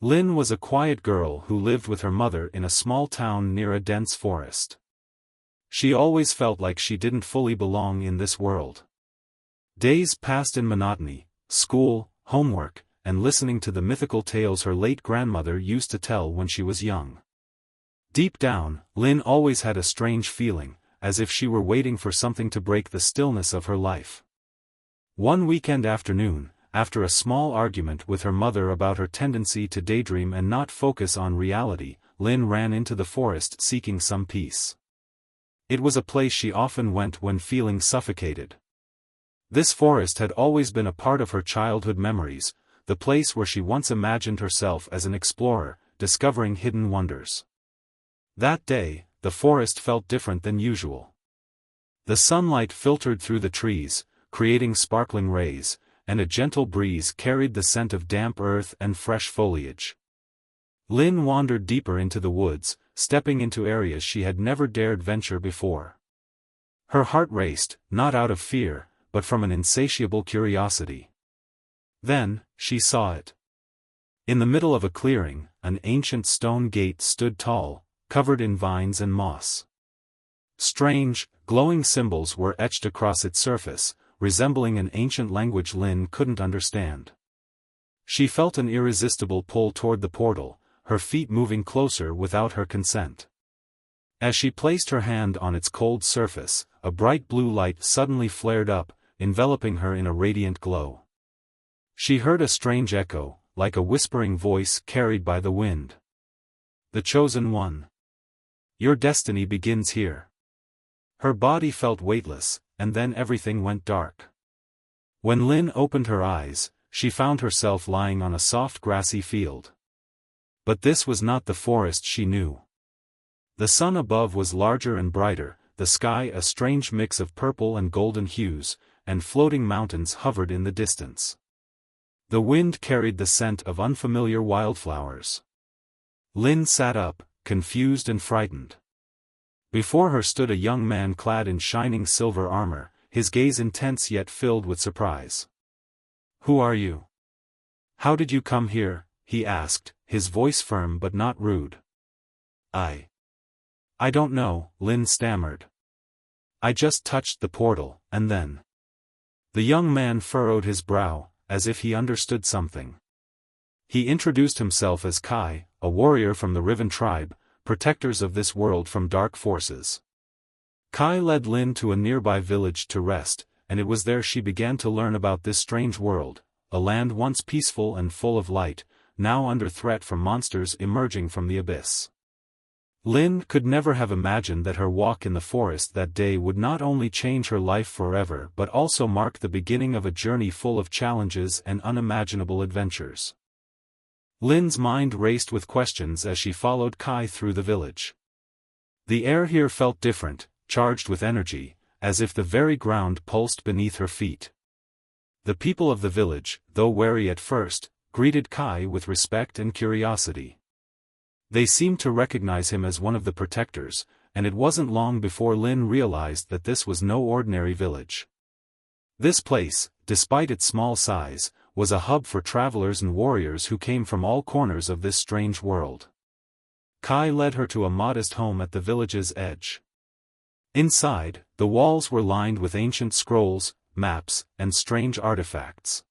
Lin was a quiet girl who lived with her mother in a small town near a dense forest. She always felt like she didn't fully belong in this world. Days passed in monotony, school, homework, and listening to the mythical tales her late grandmother used to tell when she was young. Deep down, Lin always had a strange feeling, as if she were waiting for something to break the stillness of her life. One weekend afternoon, after a small argument with her mother about her tendency to daydream and not focus on reality, Lin ran into the forest seeking some peace. It was a place she often went when feeling suffocated. This forest had always been a part of her childhood memories, the place where she once imagined herself as an explorer, discovering hidden wonders. That day, the forest felt different than usual. The sunlight filtered through the trees, creating sparkling rays, and a gentle breeze carried the scent of damp earth and fresh foliage. Lin wandered deeper into the woods, stepping into areas she had never dared venture before. Her heart raced, not out of fear, but from an insatiable curiosity. Then, she saw it. In the middle of a clearing, an ancient stone gate stood tall, covered in vines and moss. Strange, glowing symbols were etched across its surface, resembling an ancient language Lin couldn't understand. She felt an irresistible pull toward the portal, her feet moving closer without her consent. As she placed her hand on its cold surface, a bright blue light suddenly flared up, enveloping her in a radiant glow. She heard a strange echo, like a whispering voice carried by the wind. "The chosen one. Your destiny begins here." Her body felt weightless, and then everything went dark. When Lin opened her eyes, she found herself lying on a soft grassy field. But this was not the forest she knew. The sun above was larger and brighter, the sky a strange mix of purple and golden hues, and floating mountains hovered in the distance. The wind carried the scent of unfamiliar wildflowers. Lin sat up, confused and frightened. Before her stood a young man clad in shining silver armor, his gaze intense yet filled with surprise. "Who are you? How did you come here?" he asked, his voice firm but not rude. I don't know," Lin stammered. "I just touched the portal, and then." The young man furrowed his brow, as if he understood something. He introduced himself as Kai, a warrior from the Riven tribe, protectors of this world from dark forces. Kai led Lin to a nearby village to rest, and it was there she began to learn about this strange world, a land once peaceful and full of light, now under threat from monsters emerging from the abyss. Lin could never have imagined that her walk in the forest that day would not only change her life forever but also mark the beginning of a journey full of challenges and unimaginable adventures. Lin's mind raced with questions as she followed Kai through the village. The air here felt different, charged with energy, as if the very ground pulsed beneath her feet. The people of the village, though wary at first, greeted Kai with respect and curiosity. They seemed to recognize him as one of the protectors, and it wasn't long before Lin realized that this was no ordinary village. This place, despite its small size, was a hub for travelers and warriors who came from all corners of this strange world. Kai led her to a modest home at the village's edge. Inside, the walls were lined with ancient scrolls, maps, and strange artifacts.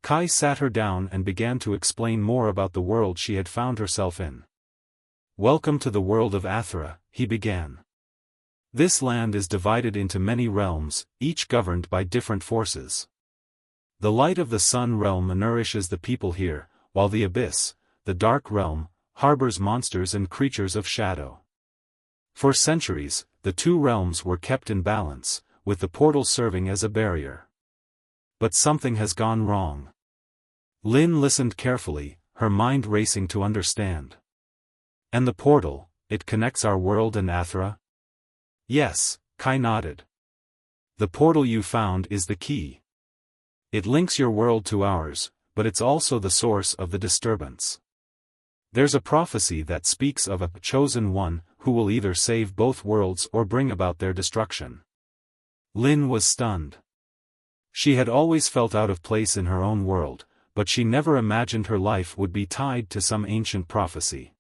Kai sat her down and began to explain more about the world she had found herself in. "Welcome to the world of Athra," he began. "This land is divided into many realms, each governed by different forces. The light of the sun realm nourishes the people here, while the abyss, the dark realm, harbors monsters and creatures of shadow. For centuries, the two realms were kept in balance, with the portal serving as a barrier. But something has gone wrong." Lin listened carefully, her mind racing to understand. "And the portal, it connects our world and Athra?" "Yes," Kai nodded. "The portal you found is the key. It links your world to ours, but it's also the source of the disturbance. There's a prophecy that speaks of a chosen one who will either save both worlds or bring about their destruction." Lin was stunned. She had always felt out of place in her own world, but she never imagined her life would be tied to some ancient prophecy.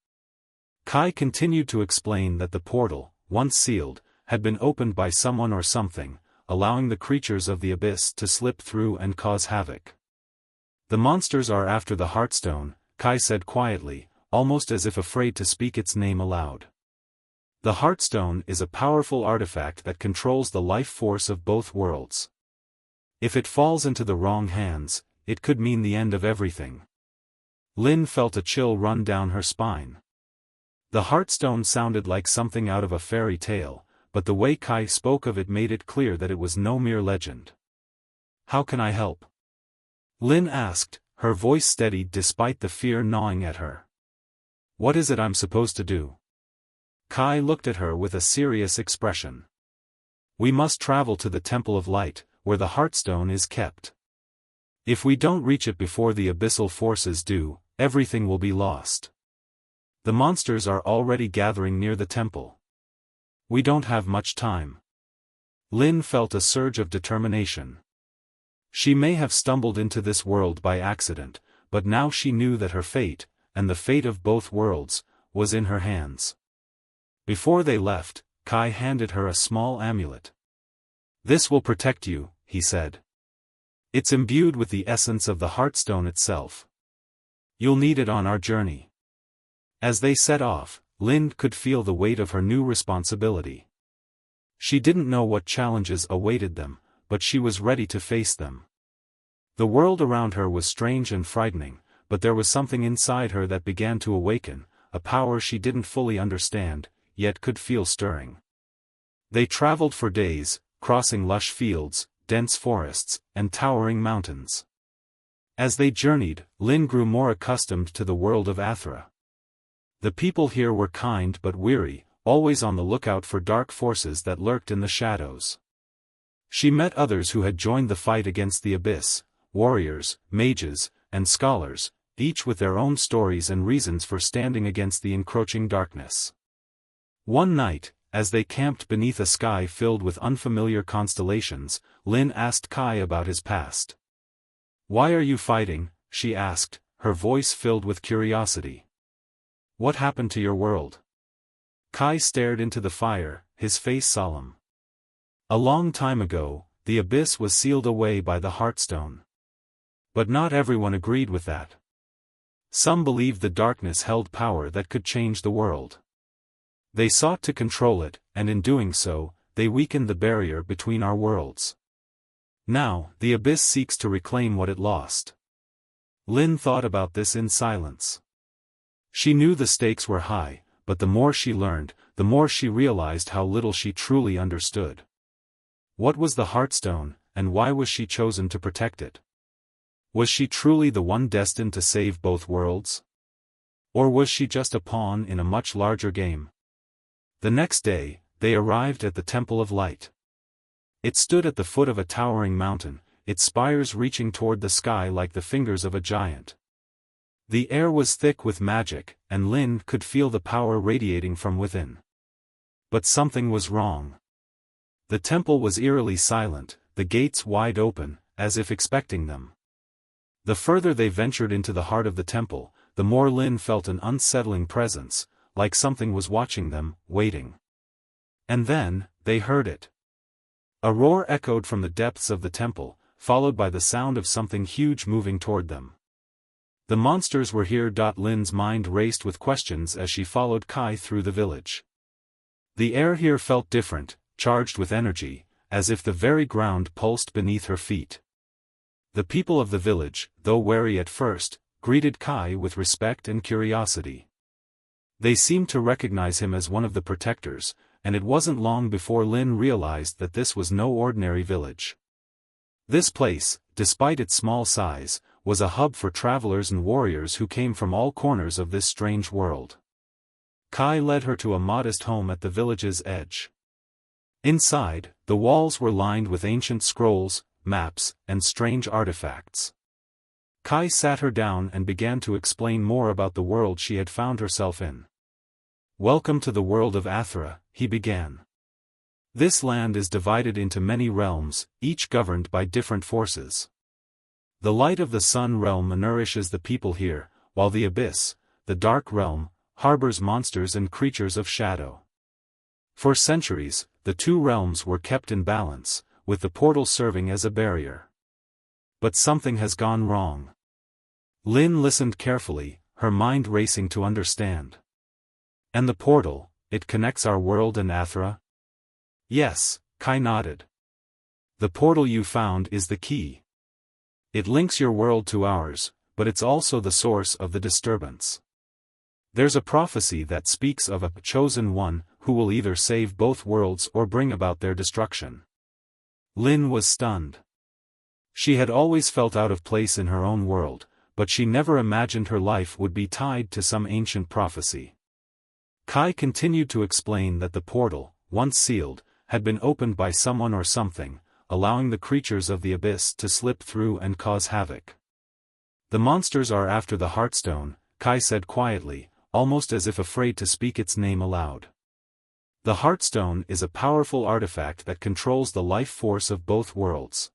Kai continued to explain that the portal, once sealed, had been opened by someone or something, allowing the creatures of the abyss to slip through and cause havoc. The monsters are after the Heartstone, Kai said quietly, almost as if afraid to speak its name aloud. The Heartstone is a powerful artifact that controls the life force of both worlds. If it falls into the wrong hands, it could mean the end of everything. Lin felt a chill run down her spine. The Heartstone sounded like something out of a fairy tale, but the way Kai spoke of it made it clear that it was no mere legend. "How can I help?" Lin asked, her voice steady despite the fear gnawing at her. "What is it I'm supposed to do?" Kai looked at her with a serious expression. "We must travel to the Temple of Light, where the Heartstone is kept. If we don't reach it before the abyssal forces do, everything will be lost. The monsters are already gathering near the temple. We don't have much time." Lin felt a surge of determination. She may have stumbled into this world by accident, but now she knew that her fate, and the fate of both worlds, was in her hands. Before they left, Kai handed her a small amulet. "This will protect you," he said. "It's imbued with the essence of the Heartstone itself. You'll need it on our journey." As they set off, Lin could feel the weight of her new responsibility. She didn't know what challenges awaited them, but she was ready to face them. The world around her was strange and frightening, but there was something inside her that began to awaken, a power she didn't fully understand, yet could feel stirring. They traveled for days, crossing lush fields, dense forests, and towering mountains. As they journeyed, Lin grew more accustomed to the world of Athra. The people here were kind but weary, always on the lookout for dark forces that lurked in the shadows. She met others who had joined the fight against the abyss, warriors, mages, and scholars, each with their own stories and reasons for standing against the encroaching darkness. One night, as they camped beneath a sky filled with unfamiliar constellations, Lin asked Kai about his past. "Why are you fighting?" she asked, her voice filled with curiosity. "What happened to your world?" Kai stared into the fire, his face solemn. "A long time ago, the abyss was sealed away by the Heartstone. But not everyone agreed with that. Some believed the darkness held power that could change the world. They sought to control it, and in doing so, they weakened the barrier between our worlds. Now, the abyss seeks to reclaim what it lost." Lin thought about this in silence. She knew the stakes were high, but the more she learned, the more she realized how little she truly understood. What was the Heartstone, and why was she chosen to protect it? Was she truly the one destined to save both worlds? Or was she just a pawn in a much larger game? The next day, they arrived at the Temple of Light. It stood at the foot of a towering mountain, its spires reaching toward the sky like the fingers of a giant. The air was thick with magic, and Lin could feel the power radiating from within. But something was wrong. The temple was eerily silent, the gates wide open, as if expecting them. The further they ventured into the heart of the temple, the more Lin felt an unsettling presence, like something was watching them, waiting. And then, they heard it. A roar echoed from the depths of the temple, followed by the sound of something huge moving toward them. The monsters were here. Lin's mind raced with questions as she followed Kai through the village. The air here felt different, charged with energy, as if the very ground pulsed beneath her feet. The people of the village, though wary at first, greeted Kai with respect and curiosity. They seemed to recognize him as one of the protectors, and it wasn't long before Lin realized that this was no ordinary village. This place, despite its small size, was a hub for travelers and warriors who came from all corners of this strange world. Kai led her to a modest home at the village's edge. Inside, the walls were lined with ancient scrolls, maps, and strange artifacts. Kai sat her down and began to explain more about the world she had found herself in. "Welcome to the world of Athra," he began. "This land is divided into many realms, each governed by different forces. The light of the Sun realm nourishes the people here, while the Abyss, the Dark realm, harbors monsters and creatures of shadow. For centuries, the two realms were kept in balance, with the portal serving as a barrier. But something has gone wrong. Lin listened carefully, her mind racing to understand. And the portal, it connects our world and Athra? Yes, Kai nodded. The portal you found is the key. It links your world to ours, but it's also the source of the disturbance. There's a prophecy that speaks of a chosen one who will either save both worlds or bring about their destruction. Lin was stunned. She had always felt out of place in her own world, but she never imagined her life would be tied to some ancient prophecy. Kai continued to explain that the portal, once sealed, had been opened by someone or something, allowing the creatures of the abyss to slip through and cause havoc. The monsters are after the Heartstone, Kai said quietly, almost as if afraid to speak its name aloud. The Heartstone is a powerful artifact that controls the life force of both worlds.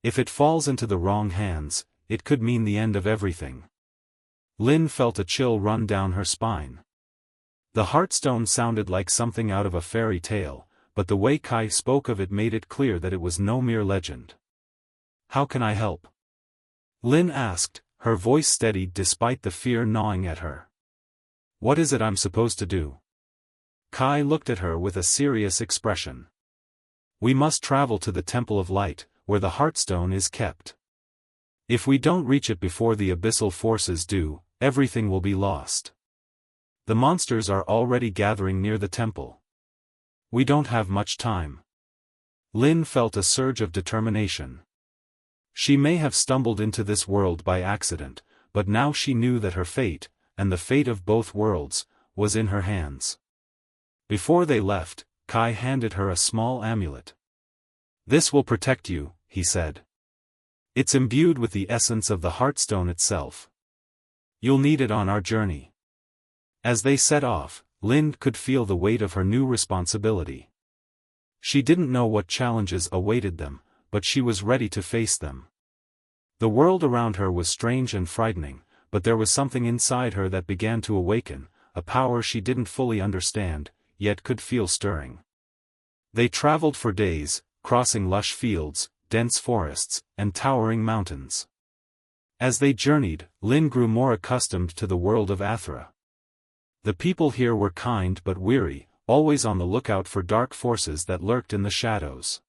If it falls into the wrong hands, it could mean the end of everything. Lin felt a chill run down her spine. The Heartstone sounded like something out of a fairy tale, but the way Kai spoke of it made it clear that it was no mere legend. How can I help? Lin asked, her voice steadied despite the fear gnawing at her. What is it I'm supposed to do? Kai looked at her with a serious expression. We must travel to the Temple of Light, where the Heartstone is kept. If we don't reach it before the abyssal forces do, everything will be lost. The monsters are already gathering near the temple. We don't have much time. Lin felt a surge of determination. She may have stumbled into this world by accident, but now she knew that her fate, and the fate of both worlds, was in her hands. Before they left, Kai handed her a small amulet. This will protect you, he said. It's imbued with the essence of the Heartstone itself. You'll need it on our journey. As they set off, Lin could feel the weight of her new responsibility. She didn't know what challenges awaited them, but she was ready to face them. The world around her was strange and frightening, but there was something inside her that began to awaken, a power she didn't fully understand, yet could feel stirring. They traveled for days, crossing lush fields, dense forests, and towering mountains. As they journeyed, Lin grew more accustomed to the world of Athra. The people here were kind but weary, always on the lookout for dark forces that lurked in the shadows.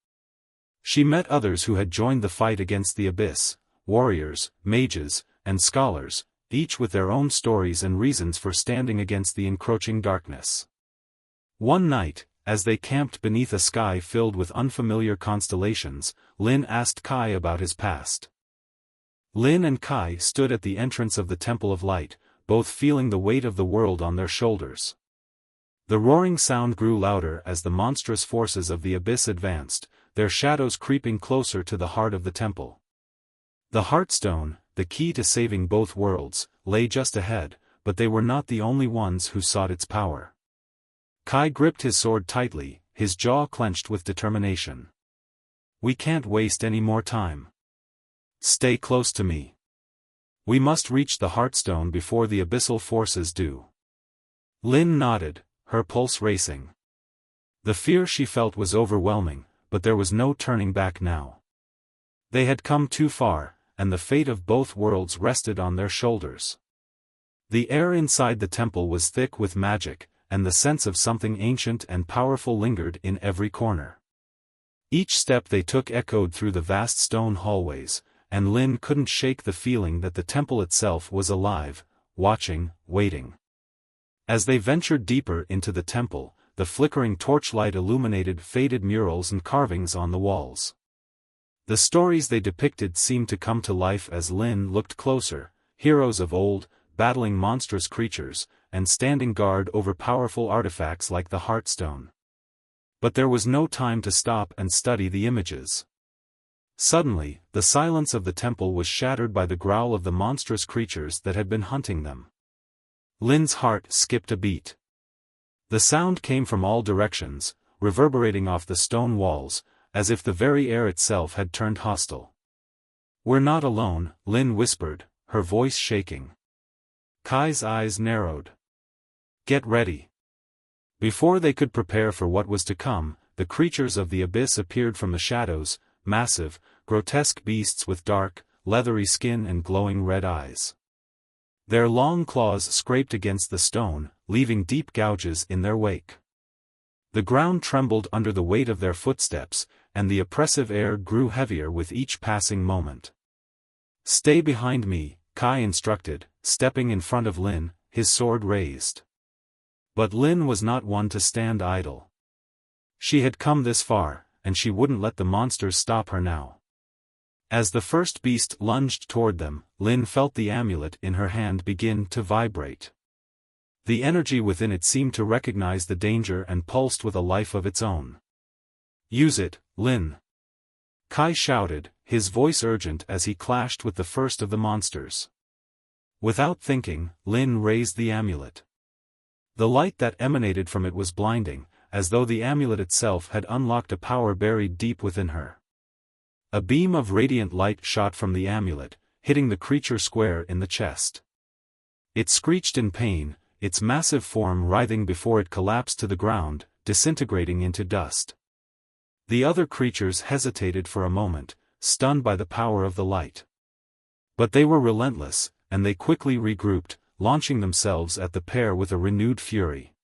She met others who had joined the fight against the abyss, warriors, mages, and scholars, each with their own stories and reasons for standing against the encroaching darkness. One night, as they camped beneath a sky filled with unfamiliar constellations, Lin asked Kai about his past. Lin and Kai stood at the entrance of the Temple of Light, both feeling the weight of the world on their shoulders. The roaring sound grew louder as the monstrous forces of the abyss advanced, their shadows creeping closer to the heart of the temple. The Heartstone, the key to saving both worlds, lay just ahead, but they were not the only ones who sought its power. Kai gripped his sword tightly, his jaw clenched with determination. We can't waste any more time. Stay close to me. We must reach the Heartstone before the abyssal forces do. Lin nodded, her pulse racing. The fear she felt was overwhelming, but there was no turning back now. They had come too far, and the fate of both worlds rested on their shoulders. The air inside the temple was thick with magic, and the sense of something ancient and powerful lingered in every corner. Each step they took echoed through the vast stone hallways, and Lin couldn't shake the feeling that the temple itself was alive, watching, waiting. As they ventured deeper into the temple, the flickering torchlight illuminated faded murals and carvings on the walls. The stories they depicted seemed to come to life as Lin looked closer, heroes of old, battling monstrous creatures, and standing guard over powerful artifacts like the Heartstone. But there was no time to stop and study the images. Suddenly, the silence of the temple was shattered by the growl of the monstrous creatures that had been hunting them. Lin's heart skipped a beat. The sound came from all directions, reverberating off the stone walls, as if the very air itself had turned hostile. "We're not alone," Lin whispered, her voice shaking. Kai's eyes narrowed. "Get ready." Before they could prepare for what was to come, the creatures of the abyss appeared from the shadows, massive, grotesque beasts with dark, leathery skin and glowing red eyes. Their long claws scraped against the stone, leaving deep gouges in their wake. The ground trembled under the weight of their footsteps, and the oppressive air grew heavier with each passing moment. "Stay behind me," Kai instructed, stepping in front of Lin, his sword raised. But Lin was not one to stand idle. She had come this far, and she wouldn't let the monsters stop her now. As the first beast lunged toward them, Lin felt the amulet in her hand begin to vibrate. The energy within it seemed to recognize the danger and pulsed with a life of its own. "Use it, Lin!" Kai shouted, his voice urgent as he clashed with the first of the monsters. Without thinking, Lin raised the amulet. The light that emanated from it was blinding, as though the amulet itself had unlocked a power buried deep within her. A beam of radiant light shot from the amulet, hitting the creature square in the chest. It screeched in pain, its massive form writhing before it collapsed to the ground, disintegrating into dust. The other creatures hesitated for a moment, stunned by the power of the light. But they were relentless, and they quickly regrouped, launching themselves at the pair with a renewed fury.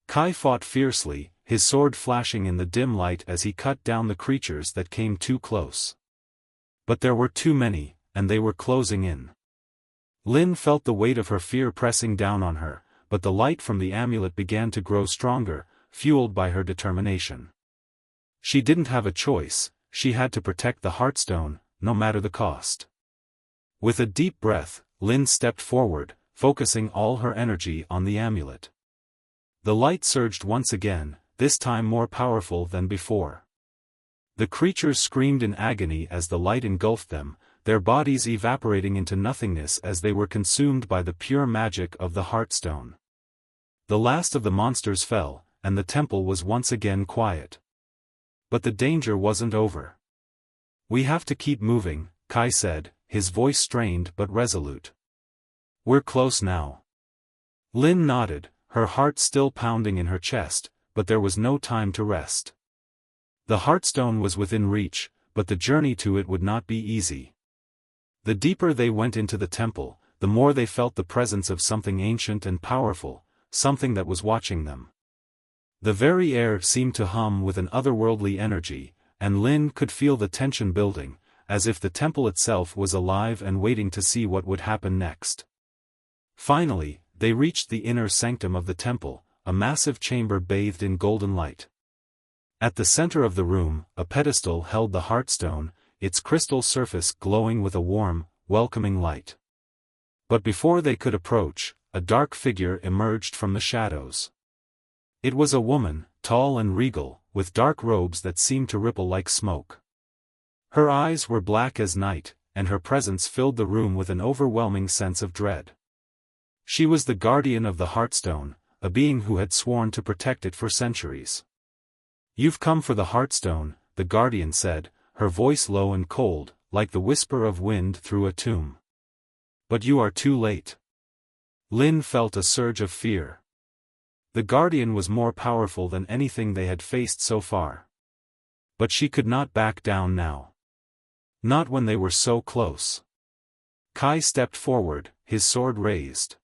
Kai fought fiercely, his sword flashing in the dim light as he cut down the creatures that came too close. But there were too many, and they were closing in. Lin felt the weight of her fear pressing down on her, but the light from the amulet began to grow stronger, fueled by her determination. She didn't have a choice, she had to protect the Heartstone, no matter the cost. With a deep breath, Lin stepped forward, focusing all her energy on the amulet. The light surged once again, this time more powerful than before. The creatures screamed in agony as the light engulfed them, their bodies evaporating into nothingness as they were consumed by the pure magic of the Heartstone. The last of the monsters fell, and the temple was once again quiet. But the danger wasn't over. "We have to keep moving," Kai said, his voice strained but resolute. "We're close now." Lin nodded, her heart still pounding in her chest, but there was no time to rest. The Heartstone was within reach, but the journey to it would not be easy. The deeper they went into the temple, the more they felt the presence of something ancient and powerful, something that was watching them. The very air seemed to hum with an otherworldly energy, and Lin could feel the tension building, as if the temple itself was alive and waiting to see what would happen next. Finally, they reached the inner sanctum of the temple, a massive chamber bathed in golden light. At the center of the room, a pedestal held the Heartstone, its crystal surface glowing with a warm, welcoming light. But before they could approach, a dark figure emerged from the shadows. It was a woman, tall and regal, with dark robes that seemed to ripple like smoke. Her eyes were black as night, and her presence filled the room with an overwhelming sense of dread. She was the guardian of the Heartstone, a being who had sworn to protect it for centuries. "You've come for the Heartstone," the guardian said, her voice low and cold, like the whisper of wind through a tomb. "But you are too late." Lin felt a surge of fear. The guardian was more powerful than anything they had faced so far. But she could not back down now. Not when they were so close. Kai stepped forward, his sword raised.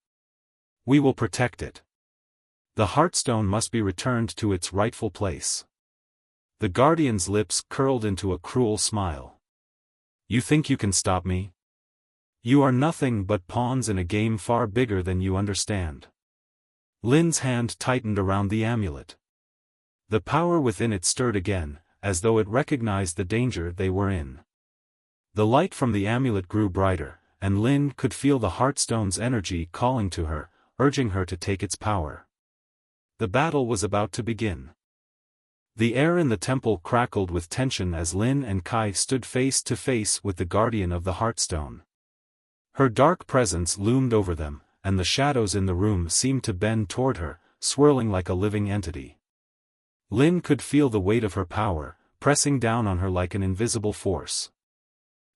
"We will protect it. The Heartstone must be returned to its rightful place." The guardian's lips curled into a cruel smile. "You think you can stop me? You are nothing but pawns in a game far bigger than you understand." Lin's hand tightened around the amulet. The power within it stirred again, as though it recognized the danger they were in. The light from the amulet grew brighter, and Lin could feel the Heartstone's energy calling to her, urging her to take its power. The battle was about to begin. The air in the temple crackled with tension as Lin and Kai stood face to face with the guardian of the Heartstone. Her dark presence loomed over them, and the shadows in the room seemed to bend toward her, swirling like a living entity. Lin could feel the weight of her power, pressing down on her like an invisible force.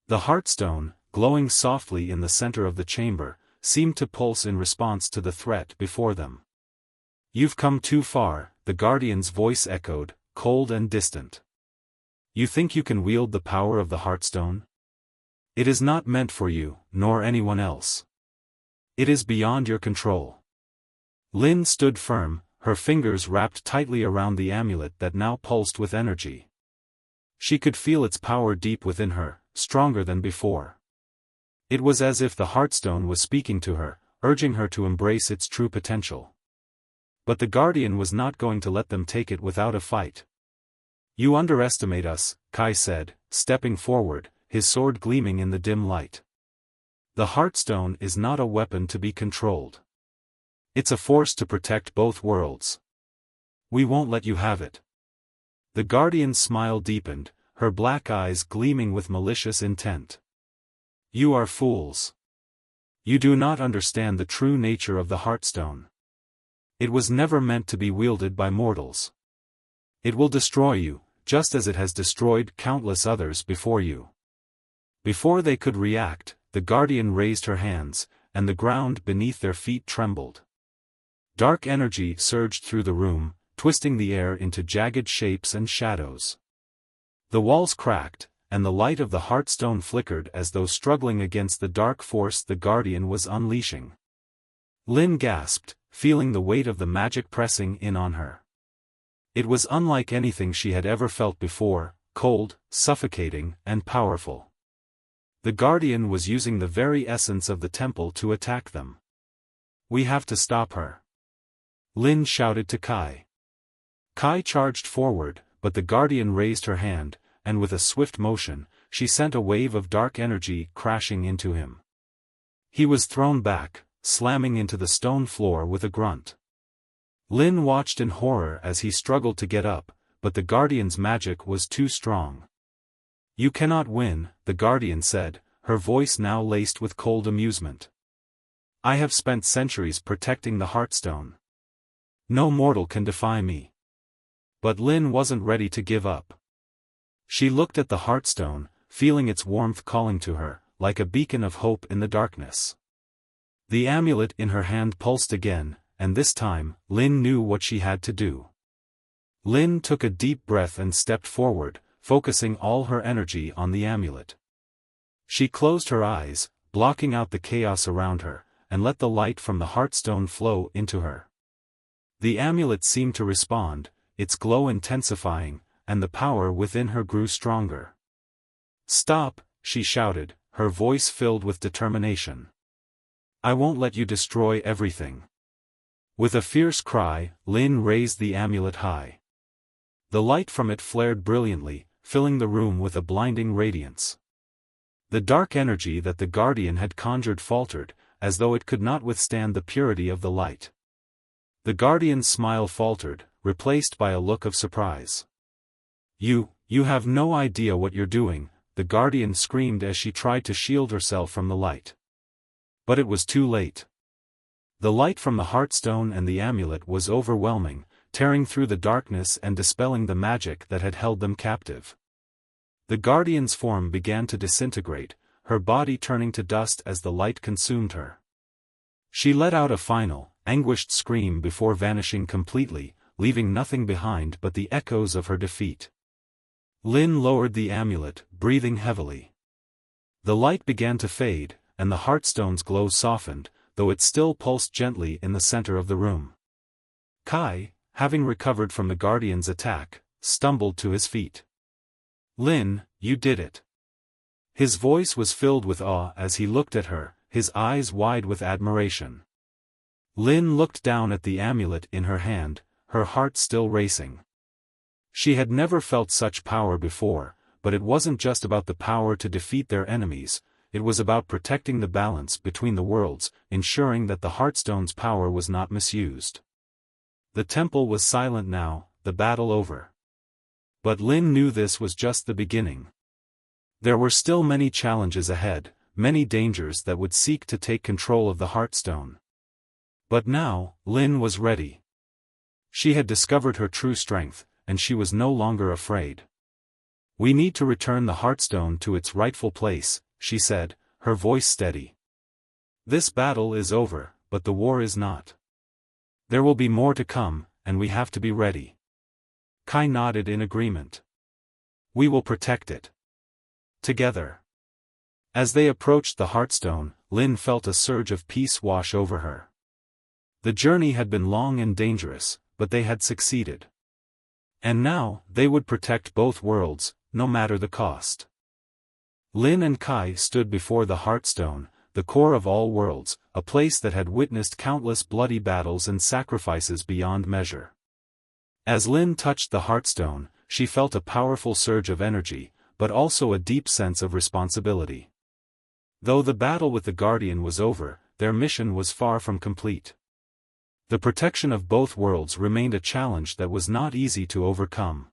The Heartstone, glowing softly in the center of the chamber, seemed to pulse in response to the threat before them. "You've come too far," the Guardian's voice echoed, cold and distant. "You think you can wield the power of the Heartstone? It is not meant for you, nor anyone else. It is beyond your control." Lin stood firm, her fingers wrapped tightly around the amulet that now pulsed with energy. She could feel its power deep within her, stronger than before. It was as if the Heartstone was speaking to her, urging her to embrace its true potential. But the Guardian was not going to let them take it without a fight. "You underestimate us," Kai said, stepping forward, his sword gleaming in the dim light. "The Heartstone is not a weapon to be controlled. It's a force to protect both worlds. We won't let you have it." The Guardian's smile deepened, her black eyes gleaming with malicious intent. "You are fools. You do not understand the true nature of the Heartstone. It was never meant to be wielded by mortals. It will destroy you, just as it has destroyed countless others before you." Before they could react, the Guardian raised her hands, and the ground beneath their feet trembled. Dark energy surged through the room, twisting the air into jagged shapes and shadows. The walls cracked, and the light of the Heartstone flickered as though struggling against the dark force the Guardian was unleashing. Lin gasped, feeling the weight of the magic pressing in on her. It was unlike anything she had ever felt before, cold, suffocating, and powerful. The Guardian was using the very essence of the temple to attack them. "We have to stop her," Lin shouted to Kai. Kai charged forward, but the Guardian raised her hand, and with a swift motion, she sent a wave of dark energy crashing into him. He was thrown back, slamming into the stone floor with a grunt. Lin watched in horror as he struggled to get up, but the Guardian's magic was too strong. "You cannot win," the Guardian said, her voice now laced with cold amusement. "I have spent centuries protecting the Heartstone. No mortal can defy me." But Lin wasn't ready to give up. She looked at the Heartstone, feeling its warmth calling to her, like a beacon of hope in the darkness. The amulet in her hand pulsed again, and this time, Lin knew what she had to do. Lin took a deep breath and stepped forward, focusing all her energy on the amulet. She closed her eyes, blocking out the chaos around her, and let the light from the Heartstone flow into her. The amulet seemed to respond, its glow intensifying, and the power within her grew stronger. "Stop," she shouted, her voice filled with determination. "I won't let you destroy everything." With a fierce cry, Lin raised the amulet high. The light from it flared brilliantly, filling the room with a blinding radiance. The dark energy that the Guardian had conjured faltered, as though it could not withstand the purity of the light. The Guardian's smile faltered, replaced by a look of surprise. You have no idea what you're doing," the Guardian screamed as she tried to shield herself from the light. But it was too late. The light from the Heartstone and the amulet was overwhelming, tearing through the darkness and dispelling the magic that had held them captive. The Guardian's form began to disintegrate, her body turning to dust as the light consumed her. She let out a final, anguished scream before vanishing completely, leaving nothing behind but the echoes of her defeat. Lin lowered the amulet, breathing heavily. The light began to fade, and the Heartstone's glow softened, though it still pulsed gently in the center of the room. Kai, having recovered from the Guardian's attack, stumbled to his feet. "Lin, you did it." His voice was filled with awe as he looked at her, his eyes wide with admiration. Lin looked down at the amulet in her hand, her heart still racing. She had never felt such power before, but it wasn't just about the power to defeat their enemies, it was about protecting the balance between the worlds, ensuring that the Heartstone's power was not misused. The temple was silent now, the battle over. But Lin knew this was just the beginning. There were still many challenges ahead, many dangers that would seek to take control of the Heartstone. But now, Lin was ready. She had discovered her true strength, and she was no longer afraid. We need to return the Heartstone to its rightful place, she said, her voice steady. This battle is over, but the war is not. There will be more to come, and we have to be ready. Kai nodded in agreement. We will protect it. Together. As they approached the Heartstone, Lin felt a surge of peace wash over her. The journey had been long and dangerous, but they had succeeded. And now, they would protect both worlds, no matter the cost. Lin and Kai stood before the Heartstone, the core of all worlds, a place that had witnessed countless bloody battles and sacrifices beyond measure. As Lin touched the Heartstone, she felt a powerful surge of energy, but also a deep sense of responsibility. Though the battle with the Guardian was over, their mission was far from complete. The protection of both worlds remained a challenge that was not easy to overcome.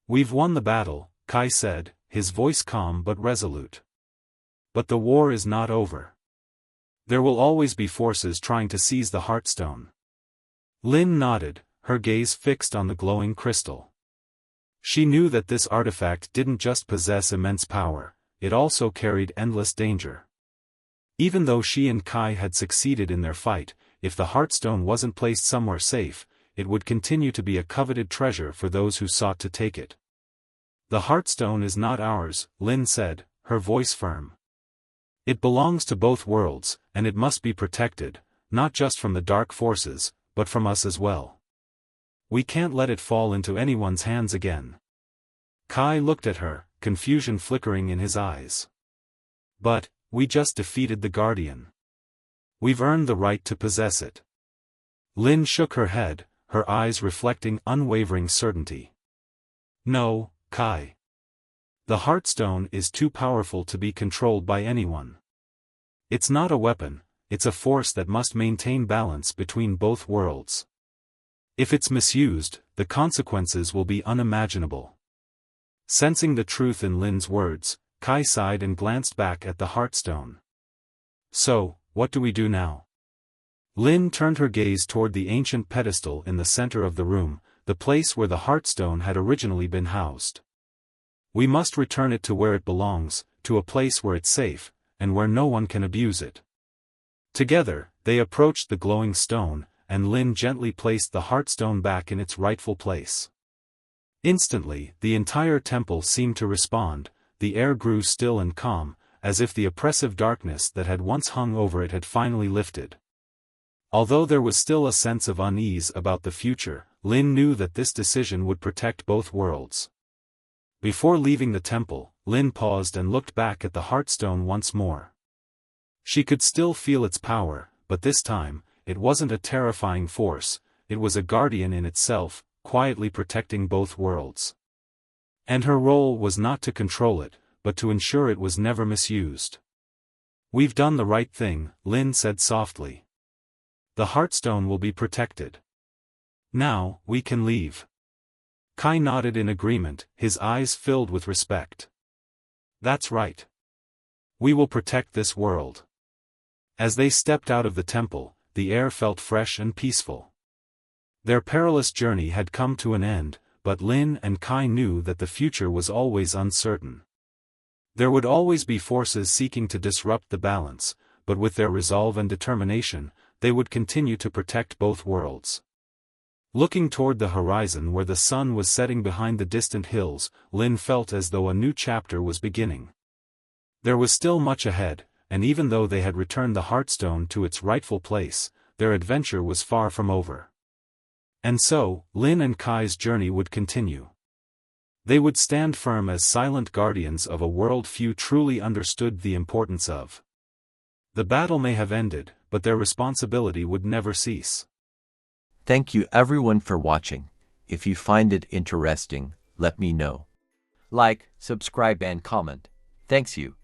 We've won the battle, Kai said, his voice calm but resolute. But the war is not over. There will always be forces trying to seize the Heartstone. Lin nodded, her gaze fixed on the glowing crystal. She knew that this artifact didn't just possess immense power, it also carried endless danger. Even though she and Kai had succeeded in their fight, if the Heartstone wasn't placed somewhere safe, it would continue to be a coveted treasure for those who sought to take it. The Heartstone is not ours, Lin said, her voice firm. It belongs to both worlds, and it must be protected, not just from the dark forces, but from us as well. We can't let it fall into anyone's hands again. Kai looked at her, confusion flickering in his eyes. But, we just defeated the Guardian. We've earned the right to possess it. Lin shook her head, her eyes reflecting unwavering certainty. No, Kai. The Heartstone is too powerful to be controlled by anyone. It's not a weapon, it's a force that must maintain balance between both worlds. If it's misused, the consequences will be unimaginable. Sensing the truth in Lin's words, Kai sighed and glanced back at the Heartstone. So, what do we do now? Lin turned her gaze toward the ancient pedestal in the center of the room, the place where the Heartstone had originally been housed. We must return it to where it belongs, to a place where it's safe, and where no one can abuse it. Together, they approached the glowing stone, and Lin gently placed the Heartstone back in its rightful place. Instantly, the entire temple seemed to respond, the air grew still and calm, as if the oppressive darkness that had once hung over it had finally lifted. Although there was still a sense of unease about the future, Lin knew that this decision would protect both worlds. Before leaving the temple, Lin paused and looked back at the Heartstone once more. She could still feel its power, but this time, it wasn't a terrifying force, it was a guardian in itself, quietly protecting both worlds. And her role was not to control it, but to ensure it was never misused. We've done the right thing, Lin said softly. The Heartstone will be protected. Now, we can leave. Kai nodded in agreement, his eyes filled with respect. That's right. We will protect this world. As they stepped out of the temple, the air felt fresh and peaceful. Their perilous journey had come to an end, but Lin and Kai knew that the future was always uncertain. There would always be forces seeking to disrupt the balance, but with their resolve and determination, they would continue to protect both worlds. Looking toward the horizon where the sun was setting behind the distant hills, Lin felt as though a new chapter was beginning. There was still much ahead, and even though they had returned the Heartstone to its rightful place, their adventure was far from over. And so, Lin and Kai's journey would continue. They would stand firm as silent guardians of a world few truly understood the importance of. The battle may have ended, but their responsibility would never cease. Thank you everyone for watching. If you find it interesting, let me know. Like, subscribe and comment. Thanks you.